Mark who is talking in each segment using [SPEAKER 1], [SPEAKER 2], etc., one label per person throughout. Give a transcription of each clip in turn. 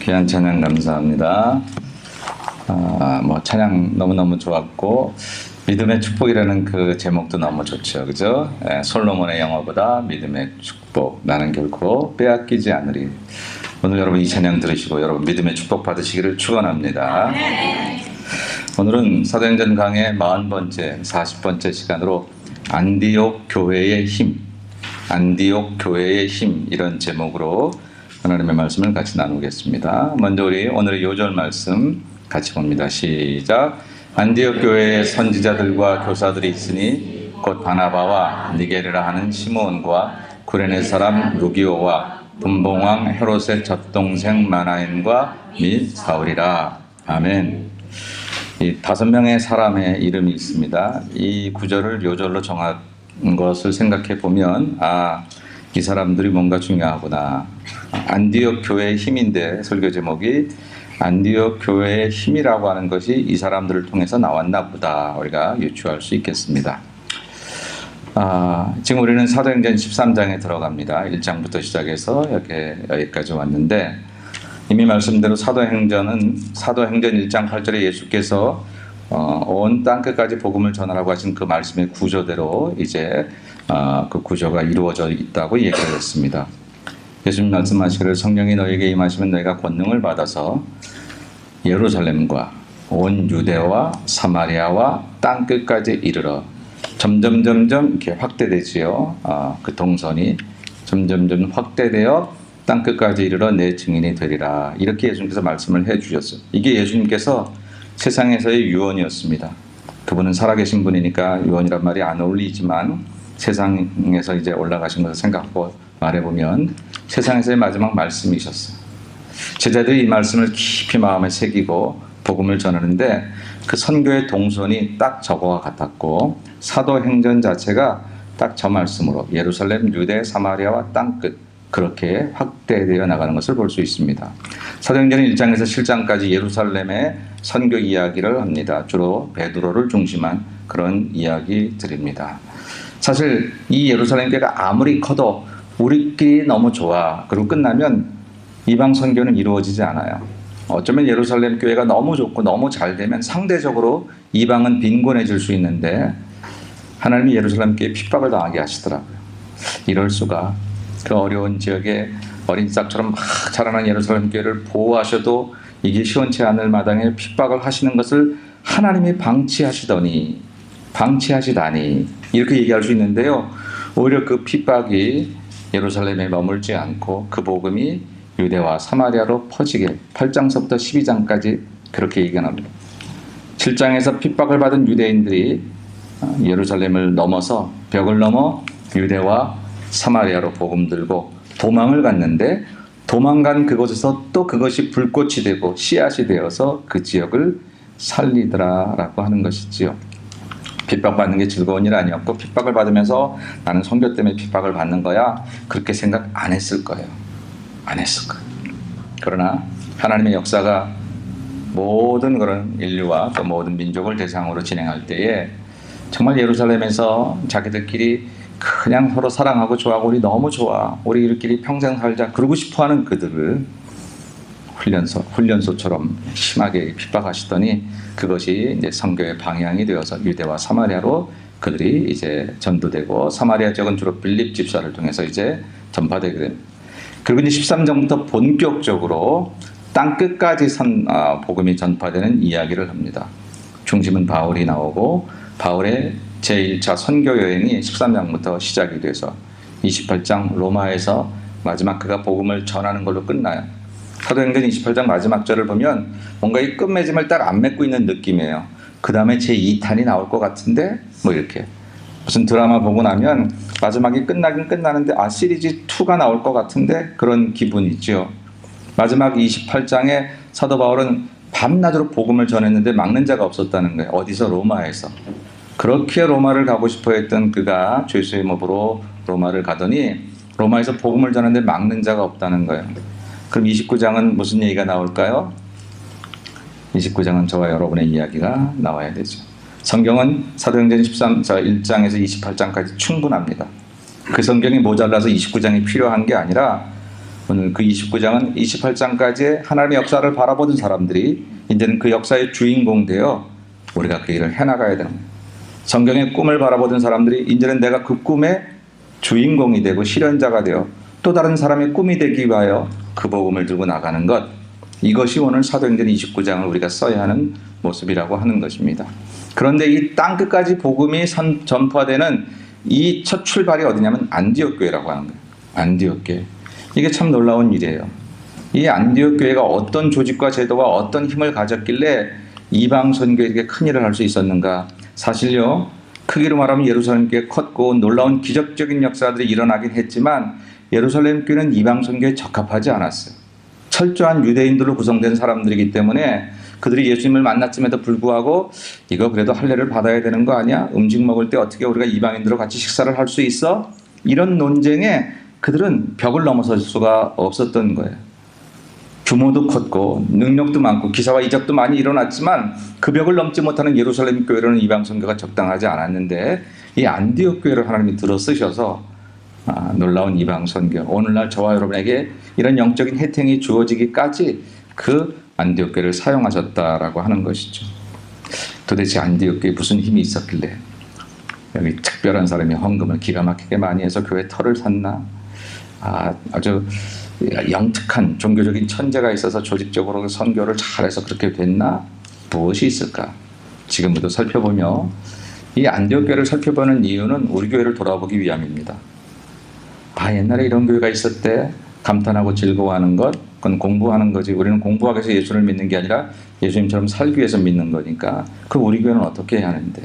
[SPEAKER 1] 귀한 찬양 감사합니다. 찬양 너무너무 좋았고, 믿음의 축복이라는 그 제목도 너무 좋죠. 그죠? 솔로몬의 영어보다 믿음의 축복, 나는 결코 빼앗기지 않으리. 오늘 여러분 이 찬양 들으시고 여러분 믿음의 축복 받으시기를 축원합니다. 오늘은 사도행전 강의 40번째, 40번째 시간으로 안디옥 교회의 힘, 안디옥 교회의 힘, 이런 제목으로 하나님의 말씀을 같이 나누겠습니다. 먼저 우리 오늘의 요절 말씀 같이 봅니다. 시작. 안디옥 교회의 선지자들과 교사들이 있으니 곧 바나바와 니게르라 하는 시므온과 구레네 사람 루기오와 분봉왕 헤롯의 젖동생 마나엔과 및 사울이라. 아멘. 이 5명의 사람의 이름이 있습니다. 이 구절을 요절로 정한 것을 생각해 보면 이 사람들이 뭔가 중요하구나. 안디옥 교회의 힘인데 설교 제목이 안디옥 교회의 힘이라고 하는 것이 이 사람들을 통해서 나왔나 보다 우리가 유추할 수 있겠습니다. 지금 우리는 사도행전 13장에 들어갑니다. 1장부터 시작해서 여기까지 왔는데, 이미 말씀대로 사도행전 1장 8절에 예수께서 온 땅끝까지 복음을 전하라고 하신 그 말씀의 구조대로 이제 그 구조가 이루어져 있다고 얘기를 했습니다. 예수님 말씀하시기를 성령이 너에게 임하시면 너희가 권능을 받아서 예루살렘과 온 유대와 사마리아와 땅끝까지 이르러 점점 이렇게 확대되지요. 그 동선이 점점 확대되어 땅끝까지 이르러 내 증인이 되리라. 이렇게 예수님께서 말씀을 해주셨어요. 이게 예수님께서 세상에서의 유언이었습니다. 그분은 살아계신 분이니까 유언이란 말이 안 어울리지만 세상에서 이제 올라가신 것을 생각하고 말해보면 세상에서의 마지막 말씀이셨어요. 제자들이 이 말씀을 깊이 마음에 새기고 복음을 전하는데 그 선교의 동선이 딱 저거와 같았고, 사도행전 자체가 딱 저 말씀으로 예루살렘, 유대, 사마리아와 땅끝 그렇게 확대되어 나가는 것을 볼 수 있습니다. 사도행전 1장에서 7장까지 예루살렘의 선교 이야기를 합니다. 주로 베드로를 중심한 그런 이야기들입니다. 사실 이 예루살렘 교회가 아무리 커도 우리끼리 너무 좋아 그리고 끝나면 이방 선교는 이루어지지 않아요. 어쩌면 예루살렘 교회가 너무 좋고 너무 잘 되면 상대적으로 이방은 빈곤해질 수 있는데 하나님이 예루살렘 교회에 핍박을 당하게 하시더라고요. 이럴 수가. 그 어려운 지역에 어린 싹처럼 막 자라난 예루살렘 교회를 보호하셔도 이게 시원치 않을 마당에 핍박을 하시는 것을 하나님이 방치하시다니 이렇게 얘기할 수 있는데요. 오히려 그 핍박이 예루살렘에 머물지 않고 그 복음이 유대와 사마리아로 퍼지게 8장서부터 12장까지 그렇게 얘기합니다. 7장에서 핍박을 받은 유대인들이 예루살렘을 넘어서 벽을 넘어 유대와 사마리아로 복음 들고 도망을 갔는데, 도망간 그곳에서 또 그것이 불꽃이 되고 씨앗이 되어서 그 지역을 살리더라라고 하는 것이지요. 핍박받는 게 즐거운 일 아니었고 핍박을 받으면서 나는 선교 때문에 핍박을 받는 거야 그렇게 생각 안 했을 거예요. 그러나 하나님의 역사가 모든 그런 인류와 또 모든 민족을 대상으로 진행할 때에 정말 예루살렘에서 자기들끼리 그냥 서로 사랑하고 좋아하고 우리 너무 좋아, 우리끼리 평생 살자 그러고 싶어하는 그들을 훈련소처럼 심하게 핍박하시더니 그것이 이제 선교의 방향이 되어서 유대와 사마리아로 그들이 이제 전도되고, 사마리아 지역은 주로 빌립 집사를 통해서 이제 전파되게 됩니다. 그리고 이제 13장부터 본격적으로 땅 끝까지 복음이 전파되는 이야기를 합니다. 중심은 바울이 나오고 바울의 제1차 선교 여행이 13장부터 시작이 돼서 28장 로마에서 마지막 그가 복음을 전하는 걸로 끝나요. 사도행전 28장 마지막 절을 보면 뭔가 이 끝맺음을 딱 안 맺고 있는 느낌이에요. 그 다음에 제2탄이 나올 것 같은데 이렇게 무슨 드라마 보고 나면 마지막이 끝나긴 끝나는데 시리즈 2가 나올 것 같은데 그런 기분이죠. 마지막 28장에 사도 바울은 밤낮으로 복음을 전했는데 막는 자가 없었다는 거예요. 어디서? 로마에서. 그렇게 로마를 가고 싶어 했던 그가 죄수의 몸으로 로마를 가더니 로마에서 복음을 전하는데 막는 자가 없다는 거예요. 그럼 29장은 무슨 얘기가 나올까요? 29장은 저와 여러분의 이야기가 나와야 되죠. 성경은 사도행전 1장에서 28장까지 충분합니다. 그 성경이 모자라서 29장이 필요한 게 아니라 오늘 그 29장은 28장까지의 하나님의 역사를 바라보던 사람들이 이제는 그 역사의 주인공 되어 우리가 그 일을 해나가야 되는 거예요. 성경의 꿈을 바라보던 사람들이 이제는 내가 그 꿈의 주인공이 되고 실현자가 되어 또 다른 사람의 꿈이 되기 위하여 그 복음을 들고 나가는 것, 이것이 오늘 사도행전 29장을 우리가 써야 하는 모습이라고 하는 것입니다. 그런데 이 땅끝까지 복음이 전파되는 이 첫 출발이 어디냐면 안디옥 교회라고 하는 거예요. 안디옥 교회. 이게 참 놀라운 일이에요. 이 안디옥 교회가 어떤 조직과 제도와 어떤 힘을 가졌길래 이방 선교에게 큰 일을 할 수 있었는가? 사실요, 크기로 말하면 예루살렘 교회가 컸고 놀라운 기적적인 역사들이 일어나긴 했지만 예루살렘 교회는 이방 선교에 적합하지 않았어요. 철저한 유대인들로 구성된 사람들이기 때문에 그들이 예수님을 만났음에도 불구하고 이거 그래도 할례를 받아야 되는 거 아니야? 음식 먹을 때 어떻게 우리가 이방인들과 같이 식사를 할 수 있어? 이런 논쟁에 그들은 벽을 넘어설 수가 없었던 거예요. 규모도 컸고 능력도 많고 기사와 이적도 많이 일어났지만 그 벽을 넘지 못하는 예루살렘 교회로는 이방 선교가 적당하지 않았는데 이 안디옥 교회를 하나님이 들어 쓰셔서 놀라운 이방 선교, 오늘날 저와 여러분에게 이런 영적인 혜택이 주어지기까지 그 안디옥 교회를 사용하셨다라고 하는 것이죠. 도대체 안디옥 교회에 무슨 힘이 있었길래 여기 특별한 사람이 헌금을 기가 막히게 많이 해서 교회 터를 샀나? 아주 영특한 종교적인 천재가 있어서 조직적으로 선교를 잘해서 그렇게 됐나? 무엇이 있을까? 지금부터 살펴보며 이 안디옥 교회를 살펴보는 이유는 우리 교회를 돌아보기 위함입니다. 옛날에 이런 교회가 있었대. 감탄하고 즐거워하는 것, 그건 공부하는 거지. 우리는 공부하기 위해서 예수를 믿는 게 아니라 예수님처럼 살기 위해서 믿는 거니까 그 우리 교회는 어떻게 해야 하는데?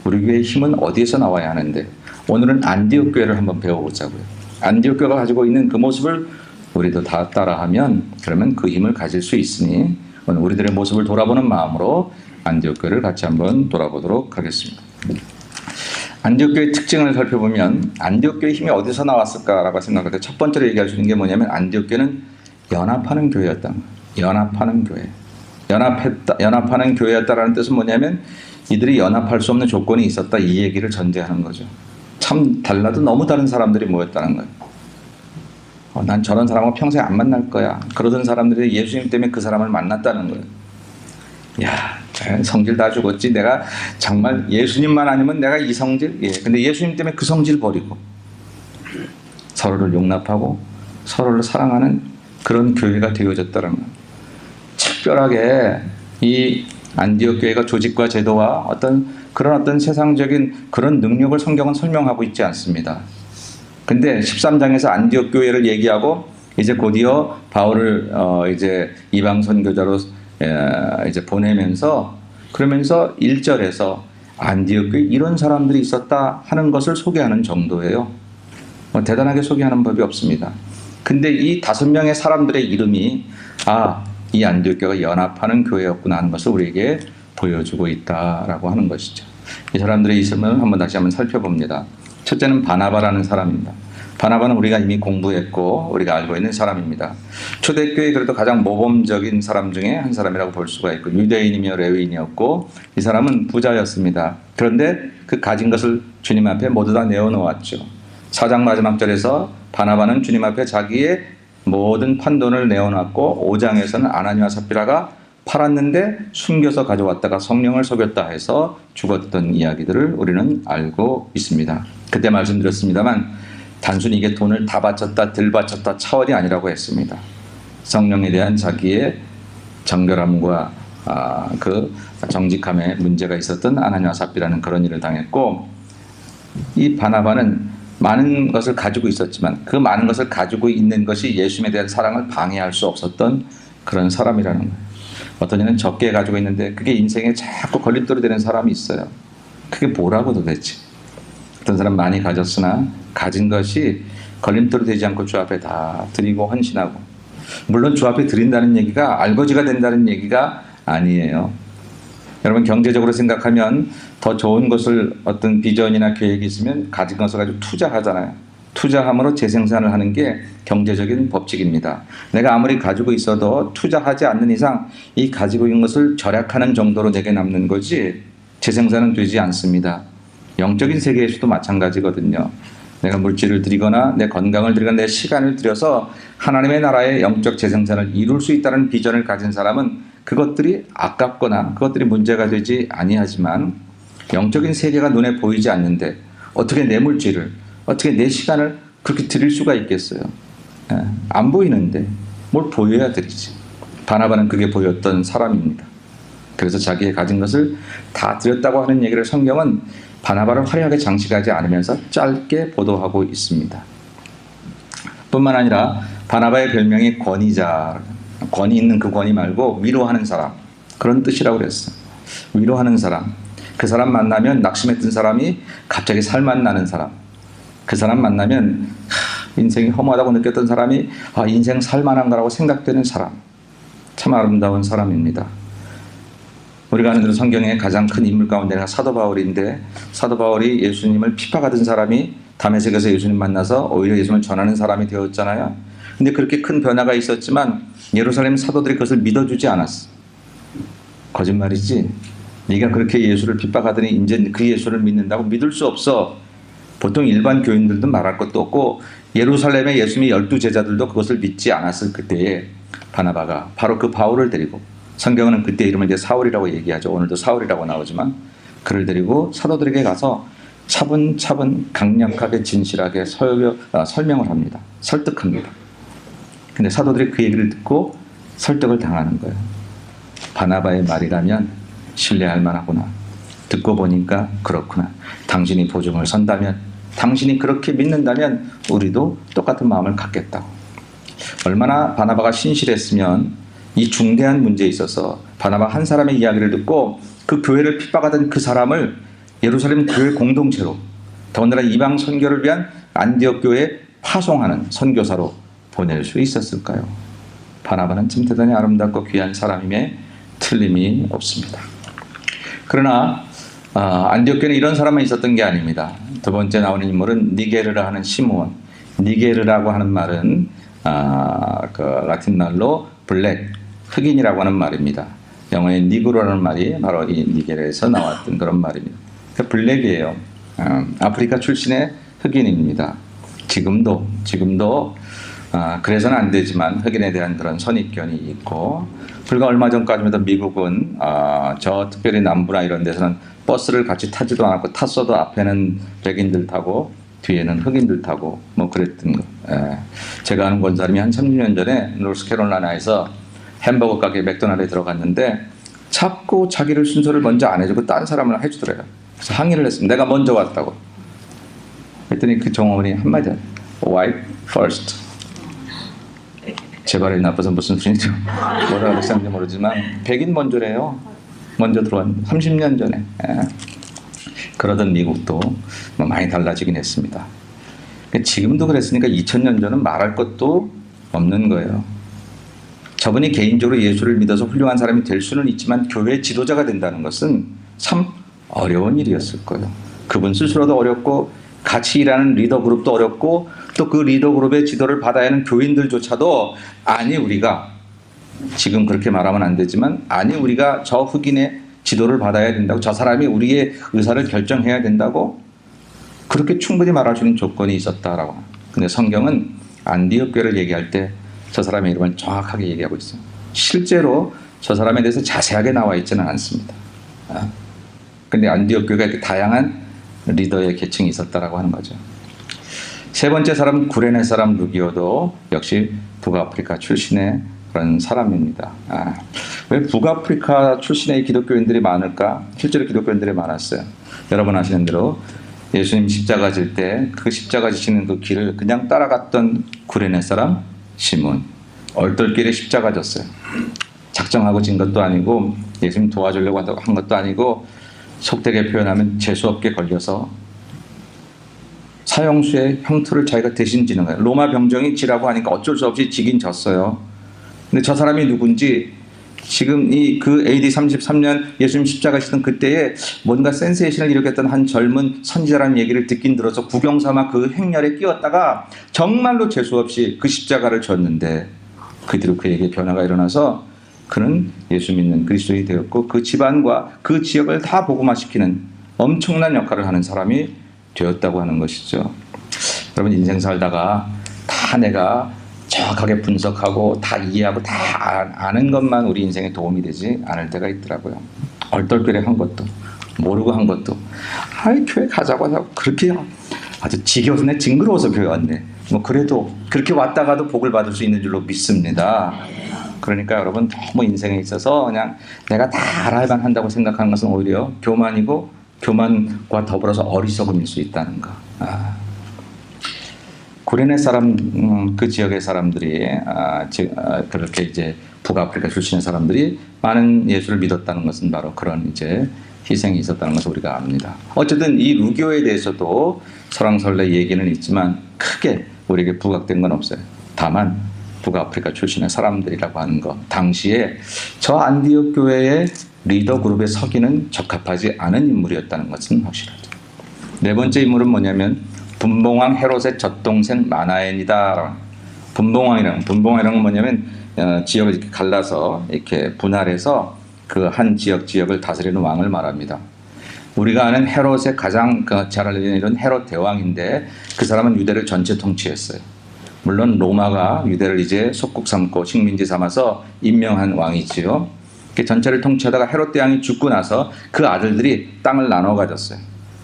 [SPEAKER 1] 우리 교회의 힘은 어디에서 나와야 하는데? 오늘은 안디옥 교회를 한번 배워보자고요. 안디옥 교회가 가지고 있는 그 모습을 우리도 다 따라하면 그러면 그 힘을 가질 수 있으니 오늘 우리들의 모습을 돌아보는 마음으로 안디옥 교회를 같이 한번 돌아보도록 하겠습니다. 안디옥 교회의 특징을 살펴보면 안디옥 교회의 힘이 어디서 나왔을까라고 생각할 때 첫 번째로 얘기할 수 있는 게 뭐냐면 안디옥 교회는 연합하는 교회였다. 연합하는 교회. 연합하는 교회였다라는 뜻은 뭐냐면 이들이 연합할 수 없는 조건이 있었다, 이 얘기를 전제하는 거죠. 참 달라도 너무 다른 사람들이 모였다는 거예요. 난 저런 사람하고 평생 안 만날 거야. 그러던 사람들이 예수님 때문에 그 사람을 만났다는 거예요. 성질 다 죽었지. 내가 정말 예수님만 아니면 내가 이 성질? 근데 예수님 때문에 그 성질 버리고 서로를 용납하고 서로를 사랑하는 그런 교회가 되어졌다는 거예요. 특별하게 이 안디옥 교회가 조직과 제도와 어떤 세상적인 그런 능력을 성경은 설명하고 있지 않습니다. 근데 13장에서 안디옥 교회를 얘기하고 이제 곧이어 바울을 이제 이방 선교자로 이제 보내면서 그러면서 1절에서 안디옥 교회 이런 사람들이 있었다 하는 것을 소개하는 정도예요. 대단하게 소개하는 법이 없습니다. 근데 이 5명의 사람들의 이름이 이 안디옥 교회가 연합하는 교회였구나 하는 것을 우리에게 보여주고 있다라고 하는 것이죠. 이 사람들의 이름을 다시 한번 살펴봅니다. 첫째는 바나바라는 사람입니다. 바나바는 우리가 이미 공부했고 우리가 알고 있는 사람입니다. 초대교회 그래도 가장 모범적인 사람 중에 한 사람이라고 볼 수가 있고 유대인이며 레위인이었고 이 사람은 부자였습니다. 그런데 그 가진 것을 주님 앞에 모두 다 내어놓았죠. 4장 마지막 절에서 바나바는 주님 앞에 자기의 모든 판돈을 내어놨고 5장에서는 아나니와 삽비라가 팔았는데 숨겨서 가져왔다가 성령을 속였다 해서 죽었던 이야기들을 우리는 알고 있습니다. 그때 말씀드렸습니다만 단순히 이게 돈을 다 바쳤다 덜 바쳤다 차원이 아니라고 했습니다. 성령에 대한 자기의 정결함과 그 정직함에 문제가 있었던 아나니와 삽비라는 그런 일을 당했고 이 바나바는 많은 것을 가지고 있었지만 그 많은 것을 가지고 있는 것이 예수님에 대한 사랑을 방해할 수 없었던 그런 사람이라는 거예요. 어떤 이는 적게 가지고 있는데 그게 인생에 자꾸 걸림돌이 되는 사람이 있어요. 그게 뭐라고 도대체? 어떤 사람 많이 가졌으나 가진 것이 걸림돌이 되지 않고 주 앞에 다 드리고 헌신하고, 물론 주 앞에 드린다는 얘기가 알거지가 된다는 얘기가 아니에요. 여러분 경제적으로 생각하면 더 좋은 것을 어떤 비전이나 계획이 있으면 가진 것을 가지고 투자하잖아요. 투자함으로 재생산을 하는 게 경제적인 법칙입니다. 내가 아무리 가지고 있어도 투자하지 않는 이상 이 가지고 있는 것을 절약하는 정도로 내게 남는 거지 재생산은 되지 않습니다. 영적인 세계에서도 마찬가지거든요. 내가 물질을 드리거나 내 건강을 드리거나 내 시간을 들여서 하나님의 나라의 영적 재생산을 이룰 수 있다는 비전을 가진 사람은 그것들이 아깝거나 그것들이 문제가 되지 아니하지만 영적인 세계가 눈에 보이지 않는데 어떻게 내 물질을, 어떻게 내 시간을 그렇게 드릴 수가 있겠어요? 안 보이는데 뭘 보여야 드리지. 바나바는 그게 보였던 사람입니다. 그래서 자기의 가진 것을 다 드렸다고 하는 얘기를 성경은 바나바를 화려하게 장식하지 않으면서 짧게 보도하고 있습니다. 뿐만 아니라 바나바의 별명이 권위자, 권위 있는 그 권위 말고 위로하는 사람, 그런 뜻이라고 그랬어요. 위로하는 사람, 그 사람 만나면 낙심했던 사람이 갑자기 살만 나는 사람, 그 사람 만나면 인생이 허무하다고 느꼈던 사람이 인생 살만한 거라고 생각되는 사람, 참 아름다운 사람입니다. 우리가 아는 대로 성경의 가장 큰 인물 가운데가 사도 바울인데, 사도 바울이 예수님을 핍박하던 사람이 다메섹에서 예수님 만나서 오히려 예수님을 전하는 사람이 되었잖아요. 근데 그렇게 큰 변화가 있었지만 예루살렘 사도들이 그것을 믿어주지 않았어. 거짓말이지. 네가 그렇게 예수를 핍박하더니 이제 그 예수를 믿는다고? 믿을 수 없어. 보통 일반 교인들도 말할 것도 없고 예루살렘의 예수님의 12제자들도 그것을 믿지 않았을 그때에 바나바가 바로 그 바울을 데리고, 성경은 그때 이름을 이제 사울이라고 얘기하죠. 오늘도 사울이라고 나오지만 그를 데리고 사도들에게 가서 차분차분 강력하게 진실하게 설명을 합니다. 설득합니다. 근데 사도들이 그 얘기를 듣고 설득을 당하는 거예요. 바나바의 말이라면 신뢰할 만하구나. 듣고 보니까 그렇구나. 당신이 보증을 선다면, 당신이 그렇게 믿는다면 우리도 똑같은 마음을 갖겠다고. 얼마나 바나바가 신실했으면 이 중대한 문제에 있어서 바나바 한 사람의 이야기를 듣고 그 교회를 핍박하던 그 사람을 예루살렘 교회 공동체로, 더군다나 이방 선교를 위한 안디옥 교회에 파송하는 선교사로 보낼 수 있었을까요? 바나바는 참 대단히 아름답고 귀한 사람임에 틀림이 없습니다. 그러나 안디옥 교회는 이런 사람만 있었던 게 아닙니다. 두 번째 나오는 인물은 니게르라 하는 시므온. 니게르라고 하는 말은 그 라틴 말로 블랙, 흑인이라고 하는 말입니다. 영어의 니그로라는 말이 바로 이 니게르에서 나왔던 그런 말입니다. 그러니까 블랙이에요. 아프리카 출신의 흑인입니다. 지금도 그래서는 안 되지만 흑인에 대한 그런 선입견이 있고, 불과 얼마 전까지만 해도 미국은 저 특별히 남부나 이런 데서는 버스를 같이 타지도 않았고, 탔어도 앞에는 백인들 타고 뒤에는 흑인들 타고 뭐 그랬던 거. 제가 아는 권사님이 한 30년 전에 노스캐롤라이나에서 햄버거 가게 맥도날드에 들어갔는데 자꾸 자기를 순서를 먼저 안 해주고 딴 사람을 해주더래요. 그래서 항의를 했습니다. 내가 먼저 왔다고. 그랬더니 그 종업원이 한마디, white first. 제 발이 나빠서 무슨 소리죠? 뭐라고 했는지 모르지만 백인 먼저래요. 먼저 들어왔는데 30년 전에. 그러던 미국도 뭐 많이 달라지긴 했습니다. 지금도 그랬으니까 2000년 전은 말할 것도 없는 거예요. 저분이 개인적으로 예수를 믿어서 훌륭한 사람이 될 수는 있지만 교회의 지도자가 된다는 것은 참 어려운 일이었을 거예요. 그분 스스로도 어렵고 같이 일하는 리더 그룹도 어렵고 또 그 리더 그룹의 지도를 받아야 하는 교인들조차도 아니 우리가 지금 그렇게 말하면 안 되지만 아니 우리가 저 흑인의 지도를 받아야 된다고, 저 사람이 우리의 의사를 결정해야 된다고 그렇게 충분히 말할 수 있는 조건이 있었다라고. 근데 성경은 안디옥 교회를 얘기할 때 저 사람의 이름을 정확하게 얘기하고 있어요. 실제로 저 사람에 대해서 자세하게 나와 있지는 않습니다. 근데 안디옥 교회가 이렇게 다양한 리더의 계층이 있었다라고 하는 거죠. 세 번째 사람은 구레네 사람 루기오도 역시 북아프리카 출신의 그런 사람입니다. 왜 북아프리카 출신의 기독교인들이 많을까? 실제로 기독교인들이 많았어요. 여러분 아시는 대로 예수님 십자가 질 때 그 십자가 지시는 그 길을 그냥 따라갔던 구레네 사람 시몬, 얼떨결에 십자가 졌어요. 작정하고 진 것도 아니고 예수님 도와주려고 한 것도 아니고 속되게 표현하면 재수없게 걸려서 사형수의 형투를 자기가 대신 지는 거예요. 로마 병정이 지라고 하니까 어쩔 수 없이 지긴 졌어요. 근데 저 사람이 누군지 지금 그 AD 33년 예수님 십자가 지던 그때에 뭔가 센세이션을 일으켰던 한 젊은 선지자라는 얘기를 듣긴 들어서 구경 삼아 그 행렬에 끼었다가 정말로 재수없이 그 십자가를 졌는데 그 뒤로 그에게 변화가 일어나서 그는 예수 믿는 그리스도인이 되었고 그 집안과 그 지역을 다 복음화시키는 엄청난 역할을 하는 사람이 되었다고 하는 것이죠. 여러분 인생 살다가 다 내가 정확하게 분석하고 다 이해하고 다 아는 것만 우리 인생에 도움이 되지 않을 때가 있더라고요. 얼떨결에 한 것도 모르고 한 것도 아이 교회 가자고 하고 그렇게 아주 지겨워서 내 징그러워서 교회 왔네. 뭐 그래도 그렇게 왔다가도 복을 받을 수 있는 줄로 믿습니다. 그러니까 여러분 너무 인생에 있어서 그냥 내가 다 알아야만 한다고 생각하는 것은 오히려 교만이고 교만과 더불어서 어리석음일 수 있다는 거. 구레네 사람 그 지역의 사람들이 그렇게 이제 북아프리카 출신의 사람들이 많은 예수를 믿었다는 것은 바로 그런 이제 희생이 있었다는 것을 우리가 압니다. 어쨌든 이 루교에 대해서도 설왕설래 얘기는 있지만 크게 우리에게 부각된 건 없어요. 다만 북아프리카 출신의 사람들이라고 하는 것, 당시에 저 안디옥 교회의 리더 그룹에 서기는 적합하지 않은 인물이었다는 것은 확실하죠. 네 번째 인물은 뭐냐면 분봉왕 헤롯의 젖동생 마나엔이다. 분봉왕이라는 건 뭐냐면 지역을 이렇게 갈라서 이렇게 분할해서 그 한 지역을 다스리는 왕을 말합니다. 우리가 아는 헤롯의 가장 잘 알려진 이런 헤롯 대왕인데 그 사람은 유대를 전체 통치했어요. 물론 로마가 유대를 이제 속국 삼고 식민지 삼아서 임명한 왕이지요. 전체를 통치하다가 헤롯 대왕이 죽고 나서 그 아들들이 땅을 나눠 가졌어요.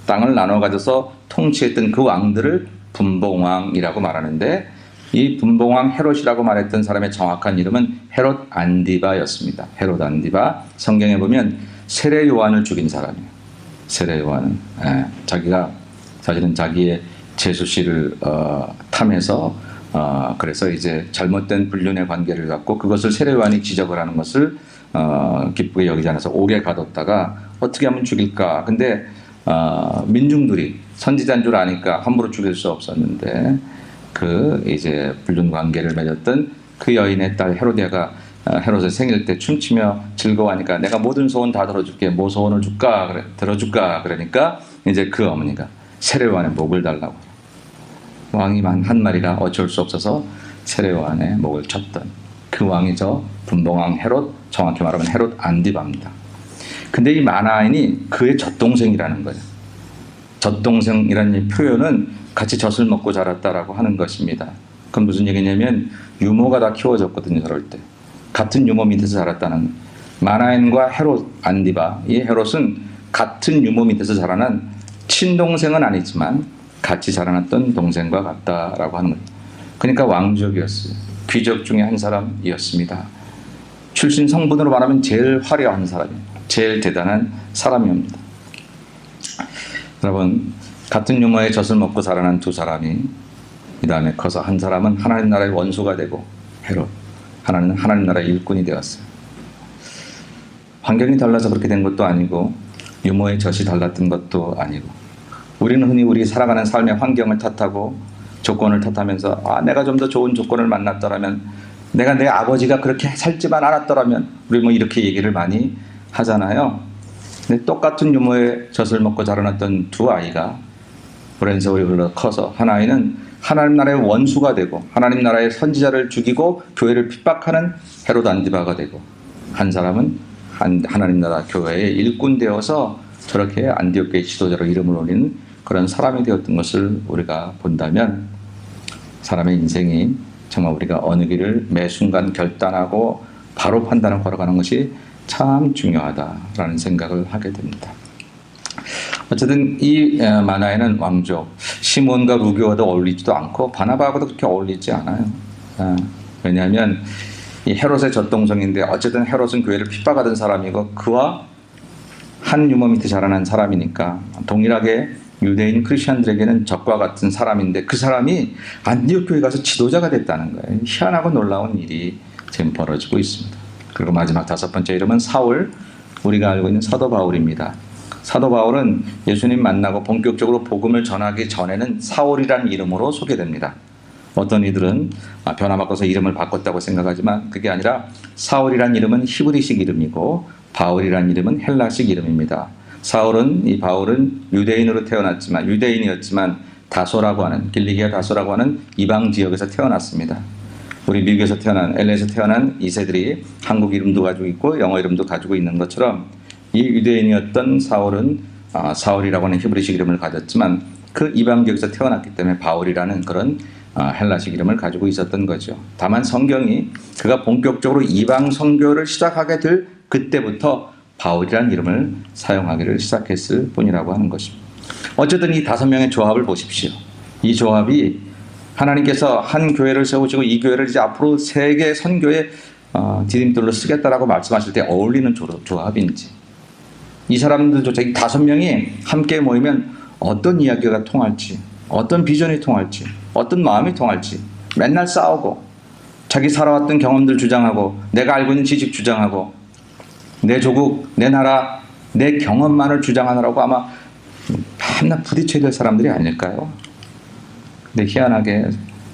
[SPEAKER 1] 땅을 나눠 가져서 통치했던 그 왕들을 분봉왕이라고 말하는데 이 분봉왕 헤롯이라고 말했던 사람의 정확한 이름은 헤롯 안디바였습니다. 헤롯 안디바. 성경에 보면 세례 요한을 죽인 사람이에요. 세례 요한은 사실은 자기의 제수씨를 탐해서 그래서 이제 잘못된 불륜의 관계를 갖고 그것을 세례 요한이 지적을 하는 것을 기쁘게 여기지 않아서 오래 가뒀다가 어떻게 하면 죽일까. 근데 민중들이 선지자인 줄 아니까 함부로 죽일 수 없었는데 그 이제 불륜 관계를 맺었던 그 여인의 딸 헤로디아가 헤롯의 생일 때 춤추며 즐거워하니까 내가 모든 소원 다 들어줄게. 뭐 소원을 줄까? 그래, 들어줄까? 그러니까 이제 그 어머니가 세례 요한의 목을 달라고. 왕이만 한 마리가 어쩔 수 없어서 세례 요한의 목을 쳤던 그 왕이 저 분봉왕 헤롯, 정확히 말하면 헤롯 안디바입니다. 근데 이 마나엔이 그의 젖동생이라는 거예요. 젖동생이라는 표현은 같이 젖을 먹고 자랐다라고 하는 것입니다. 그건 무슨 얘기냐면 유모가 다 키워졌거든요. 저럴 때. 같은 유모 밑에서 자랐다는. 마나엔과 헤롯 안디바, 이 헤롯은 같은 유모 밑에서 자라난 친동생은 아니지만 같이 자라났던 동생과 같다라고 하는 거예요. 그러니까 왕족이었어요. 귀족 중에 한 사람이었습니다. 출신 성분으로 말하면 제일 화려한 사람이에요. 제일 대단한 사람입니다. 여러분, 같은 유모의 젖을 먹고 자라난 두 사람이 이 다음에 커서 한 사람은 하나님 나라의 원수가 되고 헤롯, 하나는 하나님 나라의 일꾼이 되었어요. 환경이 달라서 그렇게 된 것도 아니고 유모의 젖이 달랐던 것도 아니고 우리는 흔히 우리 살아가는 삶의 환경을 탓하고 조건을 탓하면서 내가 좀 더 좋은 조건을 만났더라면 내가 내 아버지가 그렇게 살지만 않았더라면 우리 뭐 이렇게 얘기를 많이 하잖아요. 근데 똑같은 유모의 젖을 먹고 자라났던 두 아이가 오랜 세월이 흘러 커서 한 아이는 하나님 나라의 원수가 되고 하나님 나라의 선지자를 죽이고 교회를 핍박하는 헤롯 안디바가 되고 한 사람은 하나님 나라 교회의 일꾼 되어서 저렇게 안디옥 교회 지도자로 이름을 올리는 그런 사람이 되었던 것을 우리가 본다면 사람의 인생이 정말 우리가 어느 길을 매 순간 결단하고 바로 판단을 걸어가는 것이 참 중요하다라는 생각을 하게 됩니다. 어쨌든 이 마나에는 왕족 시몬과 루교와도 어울리지도 않고 바나바하고도 그렇게 어울리지 않아요. 왜냐하면 이 헤롯의 젖동생인데 어쨌든 헤롯은 교회를 핍박하던 사람이고 그와 한 유모 밑에 자라난 사람이니까 동일하게 유대인 크리스천들에게는 적과 같은 사람인데 그 사람이 안디옥 교회 가서 지도자가 됐다는 거예요. 희한하고 놀라운 일이 지금 벌어지고 있습니다. 그리고 마지막 다섯 번째 이름은 사울, 우리가 알고 있는 사도 바울입니다. 사도 바울은 예수님 만나고 본격적으로 복음을 전하기 전에는 사울이라는 이름으로 소개됩니다. 어떤 이들은 변화바꿔서 이름을 바꿨다고 생각하지만 그게 아니라 사울이라는 이름은 히브리식 이름이고 바울이라는 이름은 헬라식 이름입니다. 이 바울은 유대인이었지만 다소라고 하는 길리기아 다소라고 하는 이방 지역에서 태어났습니다. 우리 미국에서 태어난 LA에서 태어난 이세들이 한국 이름도 가지고 있고 영어 이름도 가지고 있는 것처럼 이 유대인이었던 사울은 사울이라고 하는 히브리식 이름을 가졌지만 그 이방 지역에서 태어났기 때문에 바울이라는 그런 헬라식 이름을 가지고 있었던 거죠. 다만 성경이 그가 본격적으로 이방 선교를 시작하게 될 그때부터 바울이라는 이름을 사용하기를 시작했을 뿐이라고 하는 것입니다. 어쨌든 이 5명의 조합을 보십시오. 이 조합이 하나님께서 한 교회를 세우시고 이 교회를 이제 앞으로 세계 선교의 디딤돌로 쓰겠다라고 말씀하실 때 어울리는 조합인지, 이 사람들조차 이 5명이 함께 모이면 어떤 이야기가 통할지, 어떤 비전이 통할지, 어떤 마음이 통할지, 맨날 싸우고 자기 살아왔던 경험들 주장하고 내가 알고 있는 지식 주장하고 내 조국, 내 나라, 내 경험만을 주장하느라고 아마 맨날 부딪혀야 될 사람들이 아닐까요? 근데 희한하게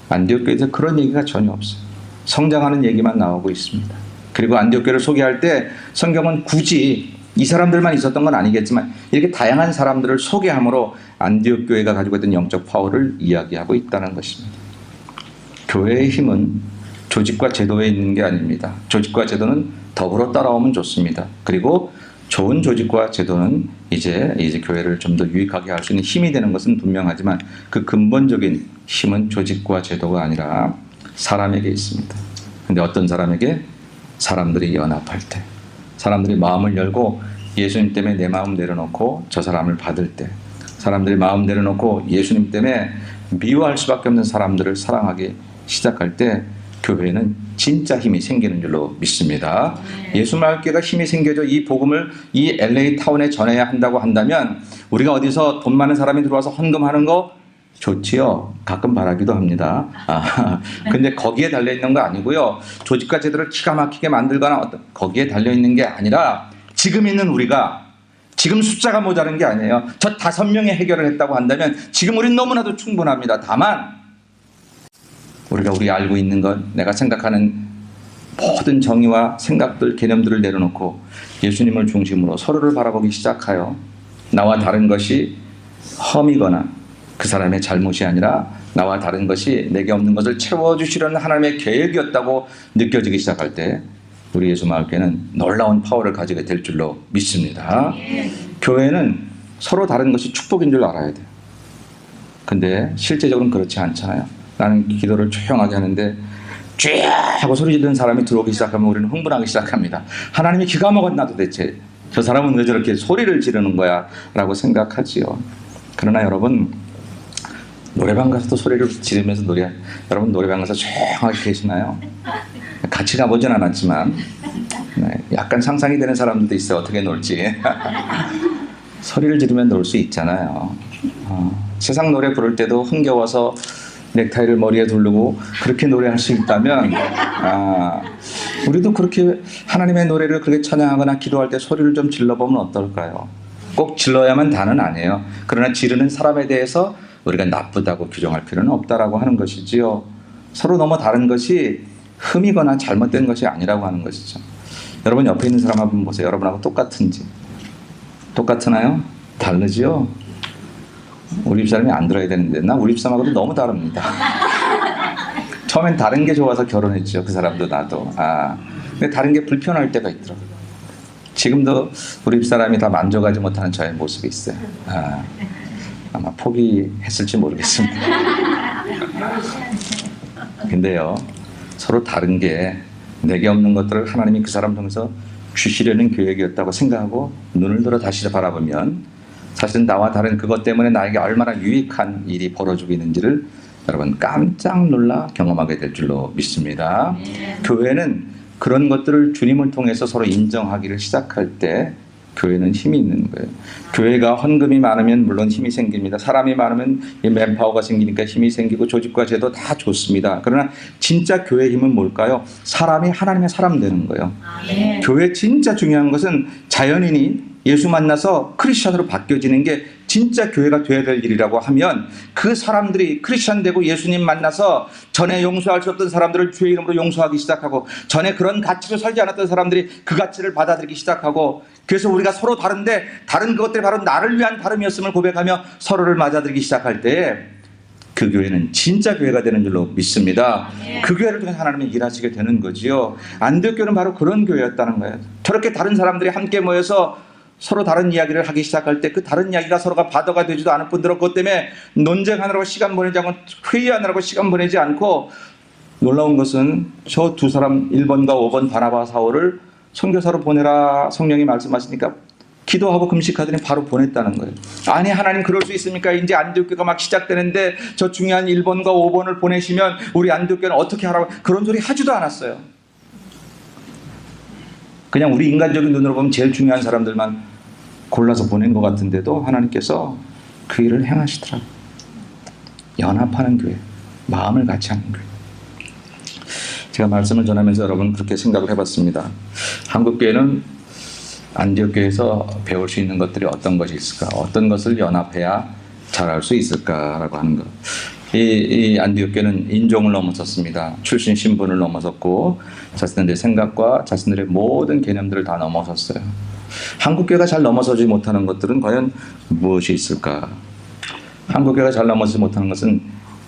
[SPEAKER 1] 안디옥 교회에서 그런 얘기가 전혀 없어요. 성장하는 얘기만 나오고 있습니다. 그리고 안디옥 교회를 소개할 때 성경은 굳이 이 사람들만 있었던 건 아니겠지만 이렇게 다양한 사람들을 소개함으로 안디옥 교회가 가지고 있던 영적 파워를 이야기하고 있다는 것입니다. 교회의 힘은 조직과 제도에 있는 게 아닙니다. 조직과 제도는 더불어 따라오면 좋습니다. 그리고 좋은 조직과 제도는 이제 교회를 좀 더 유익하게 할 수 있는 힘이 되는 것은 분명하지만 그 근본적인 힘은 조직과 제도가 아니라 사람에게 있습니다. 근데 어떤 사람에게? 사람들이 연합할 때, 사람들이 마음을 열고 예수님 때문에 내 마음 내려놓고 저 사람을 받을 때, 사람들이 마음 내려놓고 예수님 때문에 미워할 수밖에 없는 사람들을 사랑하기 시작할 때 교회는 진짜 힘이 생기는 줄로 믿습니다. 예수말교회가 힘이 생겨져 이 복음을 이 LA 타운에 전해야 한다고 한다면 우리가 어디서 돈 많은 사람이 들어와서 헌금하는 거 좋지요. 가끔 바라기도 합니다. 근데 거기에 달려있는 거 아니고요. 조직과 제도를 기가 막히게 만들거나 거기에 달려있는 게 아니라 지금 있는 우리가, 지금 숫자가 모자란 게 아니에요. 저 5명이 해결을 했다고 한다면 지금 우리는 너무나도 충분합니다. 다만 우리 알고 있는 것, 내가 생각하는 모든 정의와 생각들, 개념들을 내려놓고 예수님을 중심으로 서로를 바라보기 시작하여 나와 다른 것이 험이거나 그 사람의 잘못이 아니라 나와 다른 것이 내게 없는 것을 채워주시려는 하나님의 계획이었다고 느껴지기 시작할 때 우리 예수마을교회는 놀라운 파워를 가지게 될 줄로 믿습니다. 교회는 서로 다른 것이 축복인 줄 알아야 돼요. 근데 실제적으로는 그렇지 않잖아요. 나는 기도를 조용하게 하는데 쥐 하고 소리 지르는 사람이 들어오기 시작하면 우리는 흥분하기 시작합니다. 하나님이 기가 먹었나 도대체. 저 사람은 왜 저렇게 소리를 지르는 거야? 라고 생각하지요. 그러나 여러분, 노래방 가서도 소리를 지르면서 여러분 노래방 가서 조용하게 계시나요? 같이 가보진 않았지만 약간 상상이 되는 사람들도 있어요. 어떻게 놀지. 소리를 지르면 놀 수 있잖아요. 세상 노래 부를 때도 흥겨워서 넥타이를 머리에 두르고 그렇게 노래할 수 있다면 우리도 그렇게 하나님의 노래를 그렇게 찬양하거나 기도할 때 소리를 좀 질러보면 어떨까요? 꼭 질러야만 다는 아니에요. 그러나 지르는 사람에 대해서 우리가 나쁘다고 규정할 필요는 없다라고 하는 것이지요. 서로 너무 다른 것이 흠이거나 잘못된 것이 아니라고 하는 것이죠. 여러분 옆에 있는 사람 한번 보세요. 여러분하고 똑같은지. 똑같으나요? 다르지요? 우리 집사람이 안 들어야 되는데 나 우리 집사람하고도 너무 다릅니다. 처음엔 다른 게 좋아서 결혼했죠. 그 사람도 나도. 근데 다른 게 불편할 때가 있더라고요. 지금도 우리 집사람이 다 만족하지 못하는 저의 모습이 있어요. 아마 포기했을지 모르겠습니다. 근데요, 서로 다른 게 내게 없는 것들을 하나님이 그 사람 통해서 주시려는 계획이었다고 생각하고 눈을 들어 다시 바라보면 사실은 나와 다른 그것 때문에 나에게 얼마나 유익한 일이 벌어지고 있는지를 여러분 깜짝 놀라 경험하게 될 줄로 믿습니다. 교회는 그런 것들을 주님을 통해서 서로 인정하기를 시작할 때 교회는 힘이 있는 거예요. 교회가 헌금이 많으면 물론 힘이 생깁니다. 사람이 많으면 맨파워가 생기니까 힘이 생기고 조직과 제도 다 좋습니다. 그러나 진짜 교회의 힘은 뭘까요? 사람이 하나님의 사람 되는 거예요. 교회 진짜 중요한 것은 자연인이 예수 만나서 크리스찬으로 바뀌어지는 게 진짜 교회가 돼야 될 일이라고 하면 그 사람들이 크리스찬 되고 예수님 만나서 전에 용서할 수 없던 사람들을 주의 이름으로 용서하기 시작하고 전에 그런 가치로 살지 않았던 사람들이 그 가치를 받아들이기 시작하고 그래서 우리가 서로 다른데 다른 그것들이 바로 나를 위한 다름이었음을 고백하며 서로를 맞아들이기 시작할 때 그 교회는 진짜 교회가 되는 줄로 믿습니다. 그 교회를 통해서 하나님이 일하시게 되는 거지요. 안디옥 교회는 바로 그런 교회였다는 거예요. 저렇게 다른 사람들이 함께 모여서 서로 다른 이야기를 하기 시작할 때 그 다른 이야기가 서로가 바더가 되지도 않을 뿐더러 그것 때문에 논쟁하느라고 시간 보내지 않고 회의하느라고 시간 보내지 않고, 놀라운 것은 저 두 사람 1번과 5번 바나바 사울을 선교사로 보내라 성령이 말씀하시니까 기도하고 금식하더니 바로 보냈다는 거예요. 아니 하나님 그럴 수 있습니까? 이제 안디옥교가 막 시작되는데 저 중요한 1번과 5번을 보내시면 우리 안디옥교는 어떻게 하라고, 그런 소리 하지도 않았어요. 그냥 우리 인간적인 눈으로 보면 제일 중요한 사람들만 골라서 보낸 것 같은데도 하나님께서 그 일을 행하시더라고요. 연합하는 교회, 마음을 같이 하는 교회. 제가 말씀을 전하면서 여러분 그렇게 생각을 해봤습니다. 한국교회는 안디옥교회에서 배울 수 있는 것들이 어떤 것이 있을까? 어떤 것을 연합해야 잘할 수 있을까라고 하는 것. 이 안디옥교회는 인종을 넘어섰습니다. 출신 신분을 넘어섰고 자신들의 생각과 자신들의 모든 개념들을 다 넘어섰어요. 한국교회가 잘 넘어서지 못하는 것들은 과연 무엇이 있을까? 한국교회가 잘 넘어서지 못하는 것은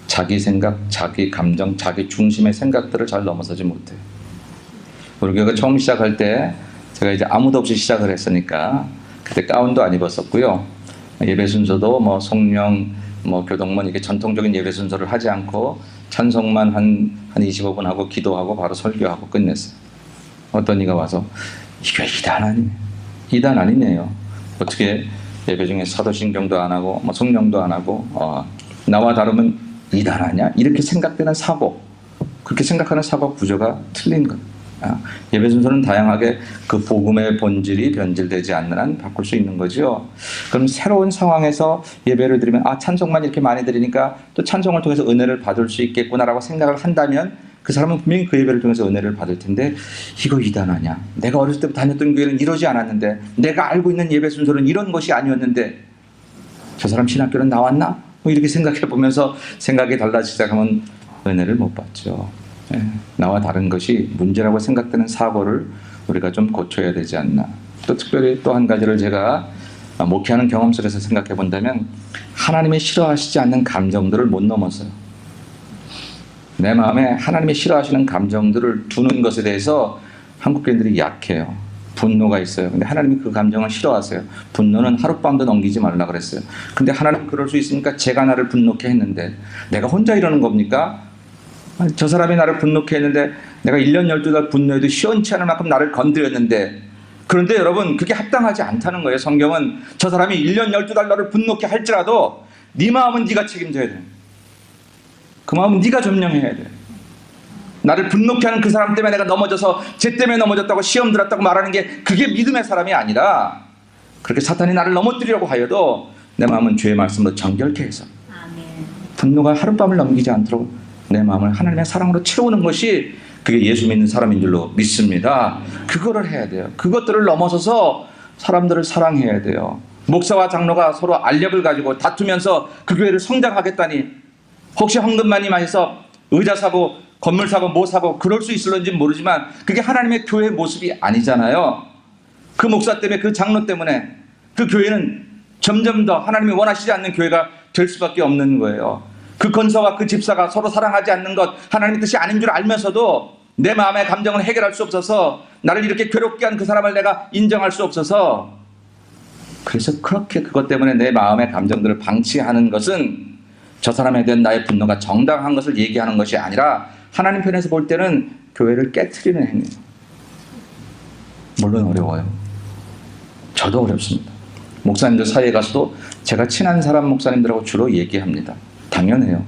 [SPEAKER 1] 자기 생각, 자기 감정, 자기 중심의 생각들을 잘 넘어서지 못해요. 우리 교회가 처음 시작할 때 제가 이제 아무도 없이 시작을 했으니까 그때 가운도 안 입었었고요. 예배 순서도 뭐 성령, 뭐 교동문 이게 전통적인 예배 순서를 하지 않고 찬송만 한 25분 하고 기도하고 바로 설교하고 끝냈어요. 어떤 이가 와서 이게 이단 아니네. 이단 아니네요. 어떻게 예배 중에 사도신경도 안 하고 뭐 성령도 안 하고 나와 다르면 이단 아니야? 이렇게 생각되는 사고, 그렇게 생각하는 사고 구조가 틀린 것. 예배 순서는 다양하게 그 복음의 본질이 변질되지 않는 한 바꿀 수 있는 거죠. 그럼 새로운 상황에서 예배를 드리면 찬송만 이렇게 많이 드리니까 또 찬송을 통해서 은혜를 받을 수 있겠구나라고 생각을 한다면 그 사람은 분명히 그 예배를 통해서 은혜를 받을 텐데, 이거 이단하냐? 내가 어렸을 때 다녔던 교회는 이러지 않았는데, 내가 알고 있는 예배 순서는 이런 것이 아니었는데 저 사람 신학교는 나왔나? 뭐 이렇게 생각해 보면서 생각이 달라지기 시작하면 은혜를 못 받죠. 나와 다른 것이 문제라고 생각되는 사고를 우리가 좀 고쳐야 되지 않나. 또 특별히 또 한 가지를 제가 목회하는 경험 속에서 생각해 본다면, 하나님이 싫어하시지 않는 감정들을 못 넘어서요. 내 마음에 하나님이 싫어하시는 감정들을 두는 것에 대해서 한국교인들이 약해요. 분노가 있어요. 근데 하나님이 그 감정을 싫어하세요. 분노는 하룻밤도 넘기지 말라 그랬어요. 근데 하나님 그럴 수 있으니까 제가 나를 분노케 했는데 내가 혼자 이러는 겁니까? 저 사람이 나를 분노케 했는데 내가 1년 12달 분노해도 시원치 않을 만큼 나를 건드렸는데, 그런데 여러분 그게 합당하지 않다는 거예요. 성경은 저 사람이 1년 12달 너를 분노케 할지라도 네 마음은 네가 책임져야 돼. 그 마음은 네가 점령해야 돼. 나를 분노케 하는 그 사람 때문에 내가 넘어져서 쟤 때문에 넘어졌다고 시험 들었다고 말하는 게 그게 믿음의 사람이 아니라, 그렇게 사탄이 나를 넘어뜨리려고 하여도 내 마음은 주의 말씀으로 정결케 해서 분노가 하룻밤을 넘기지 않도록 내 마음을 하나님의 사랑으로 채우는 것이 그게 예수 믿는 사람인 줄로 믿습니다. 그거를 해야 돼요. 그것들을 넘어서서 사람들을 사랑해야 돼요. 목사와 장로가 서로 알력을 가지고 다투면서 그 교회를 성장하겠다니, 혹시 헌금 많이 해서 의자 사고 건물 사고 뭐 사고 그럴 수 있을런지 모르지만 그게 하나님의 교회의 모습이 아니잖아요. 그 목사 때문에, 그 장로 때문에 그 교회는 점점 더 하나님이 원하시지 않는 교회가 될 수밖에 없는 거예요. 그 권사와 그 집사가 서로 사랑하지 않는 것, 하나님의 뜻이 아닌 줄 알면서도 내 마음의 감정을 해결할 수 없어서, 나를 이렇게 괴롭게 한 그 사람을 내가 인정할 수 없어서, 그래서 그렇게 그것 때문에 내 마음의 감정들을 방치하는 것은 저 사람에 대한 나의 분노가 정당한 것을 얘기하는 것이 아니라 하나님 편에서 볼 때는 교회를 깨트리는 행위예요. 물론 어려워요. 저도 어렵습니다. 목사님들 사이에 가서도 제가 친한 사람 목사님들하고 주로 얘기합니다. 당연해요.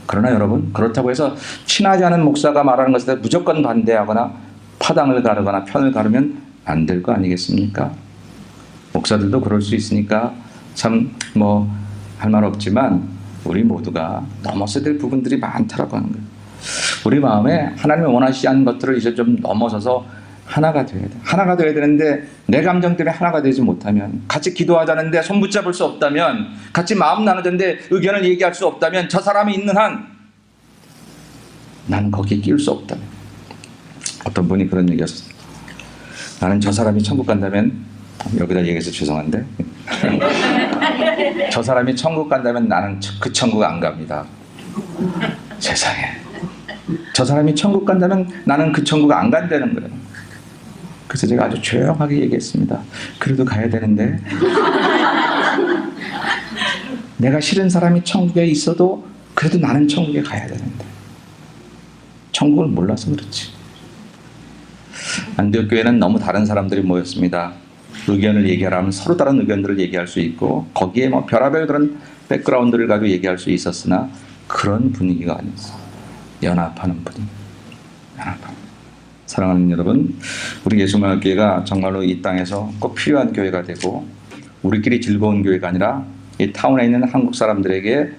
[SPEAKER 1] 그러나 여러분, 그렇다고 해서 친하지 않은 목사가 말하는 것에 무조건 반대하거나 파당을 가르거나 편을 가르면 안 될 거 아니겠습니까? 목사들도 그럴 수 있으니까 참 뭐 할 말 없지만 우리 모두가 넘어서야 될 부분들이 많다라고 하는 거예요. 우리 마음에 하나님이 원하시지 않는 것들을 이제 좀 넘어서서 하나가 되어야 돼. 하나가 되어야 되는데 내 감정 때문에 하나가 되지 못하면, 같이 기도하자는데 손 붙잡을 수 없다면, 같이 마음 나누는데 의견을 얘기할 수 없다면, 저 사람이 있는 한 나는 거기에 끼울 수 없다. 어떤 분이 그런 얘기했어요. 나는 저 사람이 천국 간다면, 여기다 얘기해서 죄송한데 저 사람이 천국 간다면 나는 그 천국 안 갑니다. 세상에. 저 사람이 천국 간다면 나는 그 천국 안 간다는 거예요. 그래서 제가 아주 조용하게 얘기했습니다. 그래도 가야 되는데 내가 싫은 사람이 천국에 있어도 그래도 나는 천국에 가야 되는데 천국을 몰라서 그렇지. 안디옥 교회는 너무 다른 사람들이 모였습니다. 의견을 얘기하라면 서로 다른 의견들을 얘기할 수 있고 거기에 뭐 별의별 그런 백그라운드를 가지고 얘기할 수 있었으나 그런 분위기가 아니었어요. 연합하는 분위기. 연합하는. 사랑하는 여러분, 우리 예수마을교회가 정말로 이 땅에서 꼭 필요한 교회가 되고 우리끼리 즐거운 교회가 아니라 이 타운에 있는 한국 사람들에게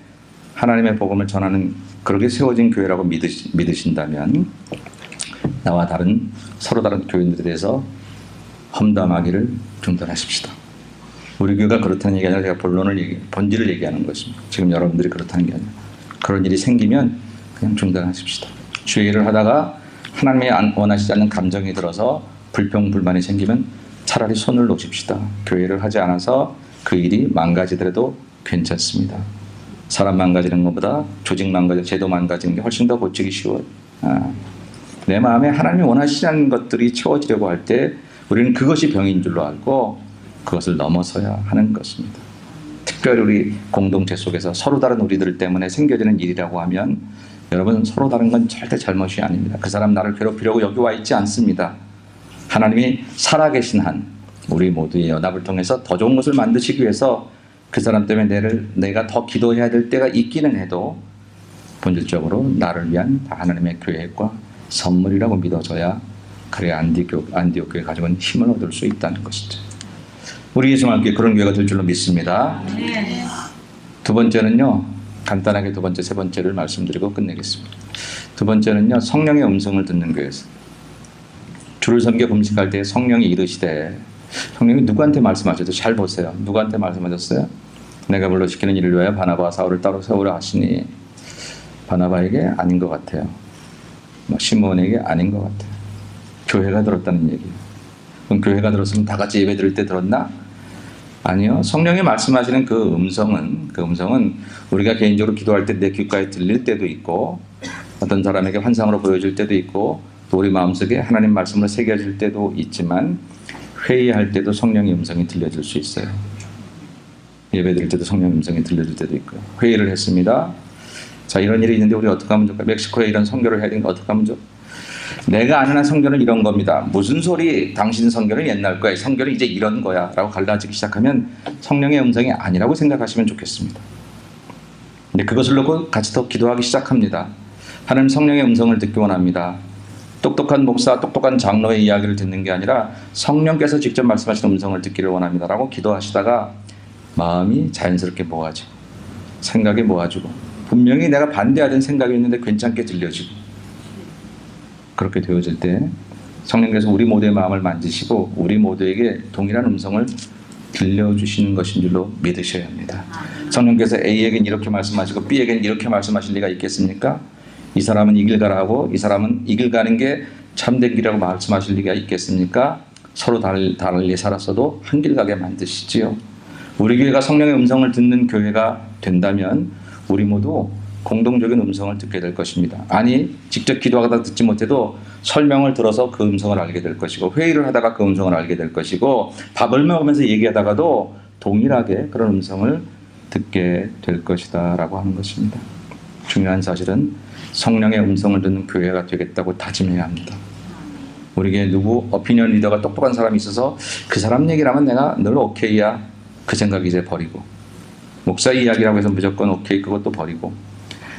[SPEAKER 1] 하나님의 복음을 전하는 그렇게 세워진 교회라고 믿으신다면 나와 다른 서로 다른 교인들에 대해서 험담하기를 중단하십시다. 우리 교회가 그렇다는 얘기 아니라 제가 본질을 얘기하는 것입니다. 지금 여러분들이 그렇다는 게 아니라 그런 일이 생기면 그냥 중단하십시다. 주의 일을 하다가 하나님이 원하시지 않는 감정이 들어서 불평불만이 생기면 차라리 손을 놓으십시다. 교회를 하지 않아서 그 일이 망가지더라도 괜찮습니다. 사람 망가지는 것보다 조직 망가지고 제도 망가지는 게 훨씬 더 고치기 쉬워요. 내 마음에 하나님이 원하시지 않는 것들이 채워지려고 할 때 우리는 그것이 병인 줄로 알고 그것을 넘어서야 하는 것입니다. 특별히 우리 공동체 속에서 서로 다른 우리들 때문에 생겨지는 일이라고 하면 여러분 서로 다른 건 절대 잘못이 아닙니다. 그 사람 나를 괴롭히려고 여기 와 있지 않습니다. 하나님이 살아계신 한 우리 모두의 연합을 통해서 더 좋은 것을 만드시기 위해서 그 사람 때문에 내가 더 기도해야 될 때가 있기는 해도 본질적으로 나를 위한 하나님의 계획과 선물이라고 믿어져야 그래야 안디옥 교회 가지고 있는 힘을 얻을 수 있다는 것이죠. 우리 예수님께 그런 교회가 될 줄로 믿습니다. 두 번째는요, 간단하게 두 번째, 세 번째를 말씀드리고 끝내겠습니다. 두 번째는요, 성령의 음성을 듣는 교회에서 주를 섬겨 금식할 때 성령이 이르시되, 성령이 누구한테 말씀하셔도 잘 보세요. 누구한테 말씀하셨어요? 내가 불러시키는 일을 위하여 바나바와 사울을 따로 세우라 하시니, 바나바에게 아닌 것 같아요. 시므온에게 아닌 것 같아요. 교회가 들었다는 얘기예요. 그럼 교회가 들었으면 다 같이 예배 드릴 때 들었나? 아니요. 성령이 말씀하시는 그 음성은 우리가 개인적으로 기도할 때 내 귓가에 들릴 때도 있고, 어떤 사람에게 환상으로 보여질 때도 있고, 또 우리 마음속에 하나님 말씀을 새겨질 때도 있지만, 회의할 때도 성령의 음성이 들려질 수 있어요. 예배 드릴 때도 성령의 음성이 들려질 때도 있고요. 회의를 했습니다. 자, 이런 일이 있는데 우리 어떻게 하면 좋을까? 멕시코에 이런 선교를 해야 되니까 어떻게 하면 좋을까? 내가 아는 한 성경은 이런 겁니다. 무슨 소리? 당신 성경은 옛날 거야. 성경은 이제 이런 거야. 라고 갈라지기 시작하면 성령의 음성이 아니라고 생각하시면 좋겠습니다. 근데 그것을 놓고 같이 더 기도하기 시작합니다. 하나님 성령의 음성을 듣기 원합니다. 똑똑한 목사, 똑똑한 장로의 이야기를 듣는 게 아니라 성령께서 직접 말씀하시는 음성을 듣기를 원합니다. 라고 기도하시다가 마음이 자연스럽게 모아지고 생각이 모아지고 분명히 내가 반대하던 생각이 있는데 괜찮게 들려지고 그렇게 되어질 때 성령께서 우리 모두의 마음을 만지시고 우리 모두에게 동일한 음성을 들려주시는 것인 줄로 믿으셔야 합니다. 성령께서 A에겐 이렇게 말씀하시고 B에겐 이렇게 말씀하실 리가 있겠습니까? 이 사람은 이 길 가라 하고 이 사람은 이 길 가는 게 참된 길이라고 말씀하실 리가 있겠습니까? 서로 달리 살았어도 한 길 가게 만드시지요. 우리 교회가 성령의 음성을 듣는 교회가 된다면 우리 모두 공동적인 음성을 듣게 될 것입니다. 아니, 직접 기도하다 듣지 못해도 설명을 들어서 그 음성을 알게 될 것이고 회의를 하다가 그 음성을 알게 될 것이고 밥을 먹으면서 얘기하다가도 동일하게 그런 음성을 듣게 될 것이다 라고 하는 것입니다. 중요한 사실은 성령의 음성을 듣는 교회가 되겠다고 다짐해야 합니다. 우리 교회 누구 오피니언 리더가 똑똑한 사람이 있어서 그 사람 얘기라면 내가 늘 오케이야 그 생각 이제 버리고 목사 이야기라고 해서 무조건 오케이 그것도 버리고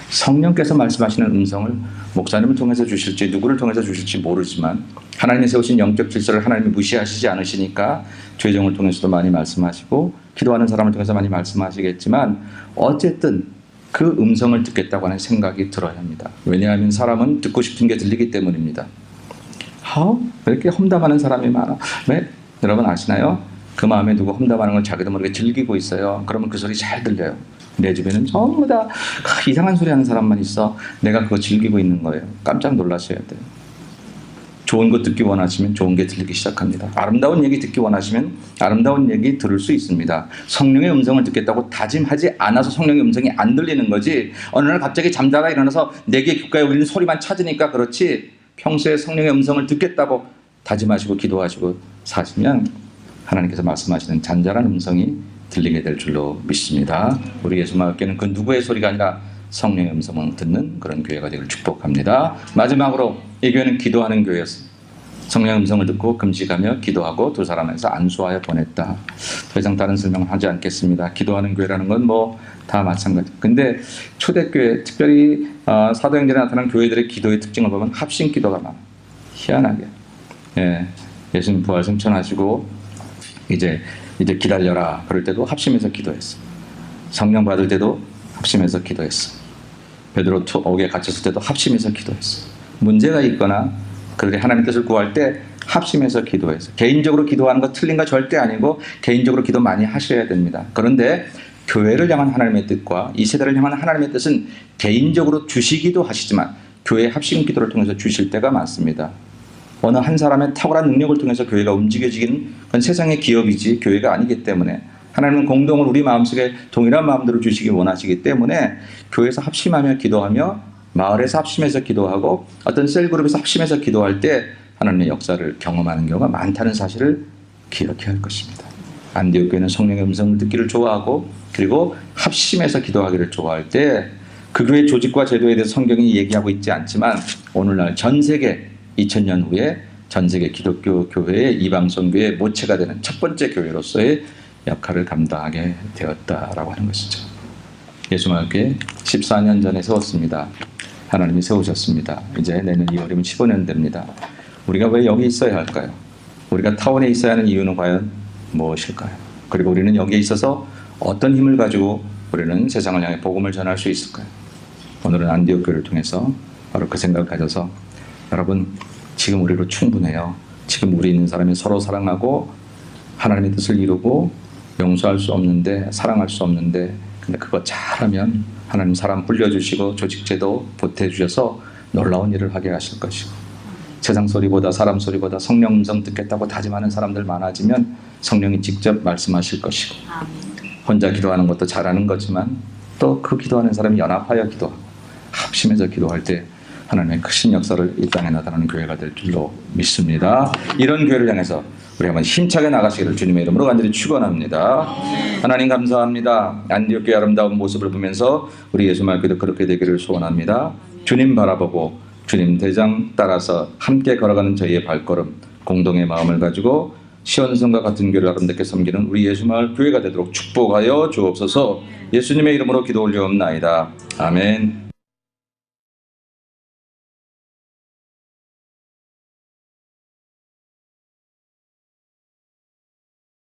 [SPEAKER 1] 성령께서 말씀하시는 음성을 목사님을 통해서 주실지 누구를 통해서 주실지 모르지만 하나님이 세우신 영적 질서를 하나님이 무시하시지 않으시니까 죄정을 통해서도 많이 말씀하시고 기도하는 사람을 통해서 많이 말씀하시겠지만 어쨌든 그 음성을 듣겠다고 하는 생각이 들어야 합니다. 왜냐하면 사람은 듣고 싶은 게 들리기 때문입니다. 왜 이렇게 험담하는 사람이 많아? 왜? 여러분 아시나요? 그 마음에 누구 험담하는 걸 자기도 모르게 즐기고 있어요. 그러면 그 소리 잘 들려요. 내 주변에는 전부 다 이상한 소리 하는 사람만 있어. 내가 그거 즐기고 있는 거예요. 깜짝 놀라셔야 돼요. 좋은 거 듣기 원하시면 좋은 게 들리기 시작합니다. 아름다운 얘기 듣기 원하시면 아름다운 얘기 들을 수 있습니다. 성령의 음성을 듣겠다고 다짐하지 않아서 성령의 음성이 안 들리는 거지 어느 날 갑자기 잠자다 일어나서 내게 귓가에 울리는 소리만 찾으니까 그렇지 평소에 성령의 음성을 듣겠다고 다짐하시고 기도하시고 사시면 하나님께서 말씀하시는 잔잔한 음성이 들리게 될 줄로 믿습니다. 우리 예수마을교회는 그 누구의 소리가 아니라 성령의 음성을 듣는 그런 교회가 되기를 축복합니다. 마지막으로 이 교회는 기도하는 교회였습니다. 성령의 음성을 듣고 금식하며 기도하고 두 사람에서 안수하여 보냈다. 더 이상 다른 설명을 하지 않겠습니다. 기도하는 교회라는 건 뭐 다 마찬가지. 근데 초대교회, 특별히 사도행전에 나타난 교회들의 기도의 특징을 보면 합심 기도가 많아요. 희한하게. 예, 예수님 부활 승천하시고 이제 기다려라 그럴 때도 합심해서 기도했어. 성령 받을 때도 합심해서 기도했어. 베드로 옥에 갇혔을 때도 합심해서 기도했어. 문제가 있거나 그들이 하나님의 뜻을 구할 때 합심해서 기도해서 개인적으로 기도하는 거 틀린 거 절대 아니고 개인적으로 기도 많이 하셔야 됩니다. 그런데 교회를 향한 하나님의 뜻과 이 세대를 향한 하나님의 뜻은 개인적으로 주시기도 하시지만 교회의 합심 기도를 통해서 주실 때가 많습니다. 어느 한 사람의 탁월한 능력을 통해서 교회가 움직여지기는 그건 세상의 기업이지 교회가 아니기 때문에 하나님은 공동을 우리 마음속에 동일한 마음대로 주시기 원하시기 때문에 교회에서 합심하며 기도하며 마을에서 합심해서 기도하고 어떤 셀그룹에서 합심해서 기도할 때 하나님의 역사를 경험하는 경우가 많다는 사실을 기억해야 할 것입니다. 안디옥 교회는 성령의 음성을 듣기를 좋아하고 그리고 합심해서 기도하기를 좋아할 때 그 교회 조직과 제도에 대해서 성경이 얘기하고 있지 않지만 오늘날 전 세계 2000년 후에 전 세계 기독교 교회의 이방선교의 모체가 되는 첫 번째 교회로서의 역할을 감당하게 되었다라고 하는 것이죠. 예수마을교회 14년 전에 세웠습니다. 하나님이 세우셨습니다. 이제 내년 2월이면 15년 됩니다. 우리가 왜 여기 있어야 할까요? 우리가 타운에 있어야 하는 이유는 과연 무엇일까요? 그리고 우리는 여기에 있어서 어떤 힘을 가지고 우리는 세상을 향해 복음을 전할 수 있을까요? 오늘은 안디옥 교회를 통해서 바로 그 생각을 가져서 여러분 지금 우리로 충분해요. 지금 우리 있는 사람이 서로 사랑하고 하나님의 뜻을 이루고 용서할 수 없는데 사랑할 수 없는데 근데 그거 잘하면 하나님 사람 불려주시고 조직제도 보태주셔서 놀라운 일을 하게 하실 것이고 세상 소리보다 사람 소리보다 성령 음성 듣겠다고 다짐하는 사람들 많아지면 성령이 직접 말씀하실 것이고 혼자 기도하는 것도 잘하는 거지만 또 그 기도하는 사람이 연합하여 기도하고 합심해서 기도할 때 하나님의 크신 역사를 이 땅에 나타나는 교회가 될 줄로 믿습니다. 이런 교회를 향해서 우리 한번 힘차게 나가시기를 주님의 이름으로 간절히 축원합니다. 하나님 감사합니다. 안디옥 교회 아름다운 모습을 보면서 우리 예수마을교회도 그렇게 되기를 소원합니다. 주님 바라보고 주님 대장 따라서 함께 걸어가는 저희의 발걸음 공동의 마음을 가지고 시온성과 같은 교회를 아름답게 섬기는 우리 예수마을 교회가 되도록 축복하여 주옵소서. 예수님의 이름으로 기도 올려옵나이다. 아멘.